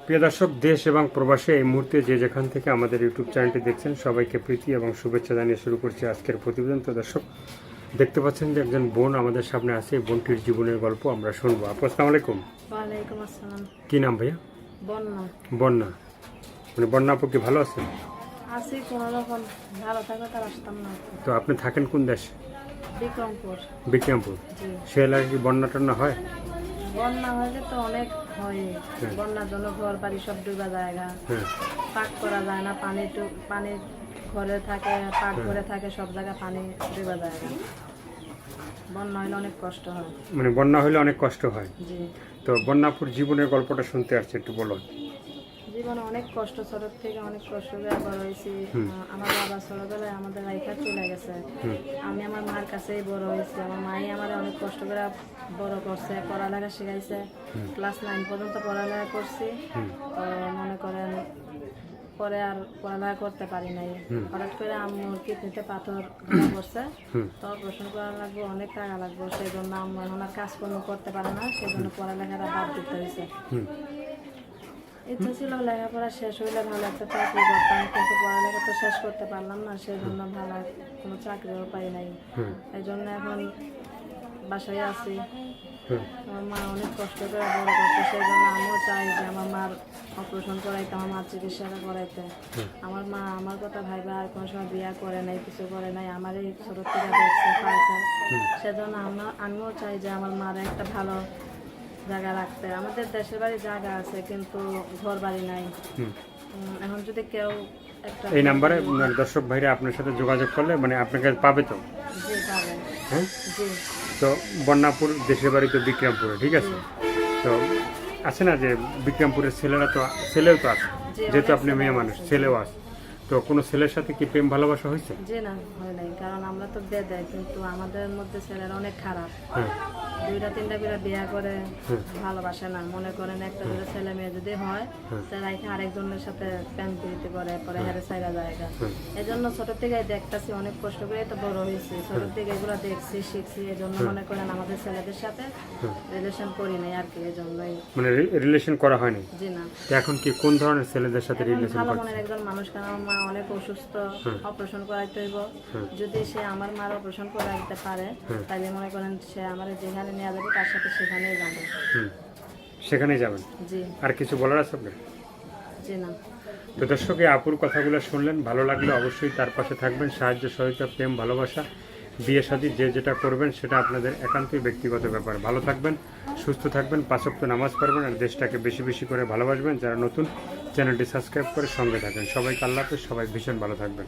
প্রিয় দর্শক, দেশ এবং প্রবাসে এই মুহূর্তে যে যেখান থেকে আমাদের ইউটিউব চ্যানেলটি দেখছেন সবাইকে প্রীতি এবং শুভেচ্ছা জানিয়ে শুরু করছি আজকের প্রতিবেদন। তো দর্শক, দেখতে পাচ্ছেন যে একজন বোন আমাদের সামনে আছে। এই বোনটির জীবনের গল্প আমরা শুনবো। আপু, আসসালামু আলাইকুম। ওয়ালাইকুম আসসালাম। কি নাম ভাইয়া? বন্যা। বন্যা। মানে বন্যা আপু কি ভালো আছেন? আছি কোনো রকম, ভালো থাকলে তার আসতাম না। তো আপনি থাকেন কোন দেশ? বিক্রমপুর। বিক্রমপুর। জি। সে এলাকায় কি বন্যা টন্যা হয়? বন্যা হলে তো অনেক হয়। হ্যাঁ। বন্যার জন্য ঘর বাড়ি সব ডুবা জায়গা, হ্যাঁ। পাক করা যায় না। পানি ঘরে থাকে, পাক হ্যাঁ। ঘরে থাকে, সব জায়গায় পানি ডুবা জায়গা। বন্যা হলে অনেক কষ্ট হয়। মানে বন্যা হলে অনেক কষ্ট হয়। জি। তো বন্যাপুর জীবনের গল্পটা শুনতে আসছে, একটু বলুন। জীবনে অনেক কষ্ট, ছোট থেকে অনেক কষ্ট করে বড় হয়েছি। আমার বাবা ছোটবেলায় আমাদের লাইফে চলে গেছে। আমি আমার মার কাছেই বড় হয়েছি। আমার মাই আমার অনেক কষ্ট করে বড় করছে, পড়ালেখা শিখাইছে। ক্লাস 9 পর্যন্ত পড়ালেখা করছি। তো মনে করেন পরে আর পড়ালেখা করতে পারি নাই। হঠাৎ করে আম্মুর কিডনিতে পাথর ধরা পড়ছে। তো অপারেশন করা লাগবে, অনেক টাকা লাগবে। সেই জন্য আম্মু এখন আর কাজকর্ম করতে পারে না। সেই জন্য পড়ালেখাটা বাদ দিতে হয়েছে। ইচ্ছা ছিল লেখাপড়া শেষ হইলে ভালো একটা চাকরি করতাম, কিন্তু পড়ালেখা তো শেষ করতে পারলাম না। সেই জন্য ভালো কোনো চাকরিও পাই নাই। এই জন্য এখন বাসায় আছি। আমার মা অনেক কষ্ট করে বড় করছে। সেই জন্য আমিও চাই যে আমার মার অপারেশন করাইতে, আমার মার চিকিৎসাটা করাইতে। আমার মা আমার কথা ভাইবা আর কোনো সময় বিয়া করে নাই, কিছু করে নাই। আমার এই ছোট থেকে দেখছে পাইছে। সেজন্য আমিও চাই যে আমার মার একটা ভালো জায়গা রাখতে। আমাদের দেশের বাড়ি জায়গা আছে, কিন্তু ঘর বাড়ি নাই। এখন যদি কেউ একটা এই নাম্বারে দর্শক ভাইরা আপনার সাথে যোগাযোগ করলে মানে আপনাকে পাবে তো? জি পাবে। হ্যাঁ। জি। তো বন্যাপুর দেশের বাড়ি তো বিক্রমপুরে, ঠিক আছে। তো আছে না যে বিক্রমপুরের ছেলেও তো আছে, যেহেতু আপনি মেয়ে মানুষ, ছেলেও আছে। তো কোনো ছেলের সাথে কি প্রেম ভালোবাসা হয়েছে? জি না, হয় নাই। কারণ আমরা তো বেদে, কিন্তু আমাদের মধ্যে ছেলেরা অনেক খারাপ। হ্যাঁ। 2টা 3টা করে বিয়া করে, ভালোবাসে না। মনে করেন একটা দুটো ছেলে মেয়ে যদি হয়, তারা আরেকজনের সাথে প্রেম প্রীতি করে, পরে হেরে সাইরা জায়গা। এই জন্য ছোট থেকে দেখতেছি, অনেক কষ্ট করে তো বড় হয়েছি। ছোট থেকে এগুলো দেখছি, শিখছি। এই জন্য মনে করেন আমাদের ছেলেদের সাথে রিলেশন করি নাই আর কি। এই জন্যই মানে রিলেশন করা হয়নি। জি না। তো এখন কি কোন ধরনের ছেলেদের সাথে রিলেশন ভালো করছেন? মনের একজন মানুষ, কারণ আমার মা অনেক অসুস্থ, অপারেশন করাইতে হইব। যদি সে আমার মার অপারেশন করাইতে পারে, তাহলে মনে করেন সে আমার যেখানে নিয়ে যাবে তার সাথে সেখানেই যাবে। সেখানেই যাবেন। জি। আর কিছু বলার আছে আপনার? জি না। তো দর্শক, এই আপুর কথাগুলো শুনলেন, ভালো লাগলে অবশ্যই তার পাশে থাকবেন। সাহায্য সহযোগিতা, প্রেম ভালোবাসা, বিয়ে শাদী যে যেটা করবেন সেটা আপনাদের একান্তই ব্যক্তিগত ব্যাপার। ভালো থাকবেন, সুস্থ থাকবেন, 5 ওয়াক্ত নামাজ পড়বেন, আর দেশটাকে বেশি বেশি করে ভালোবাসবেন। যারা নতুন, চ্যানেলটি সাবস্ক্রাইব করে সঙ্গে থাকবেন। সবাইকে আল্লাহ হাফেজ, সবাই ভীষণ ভালো থাকবেন।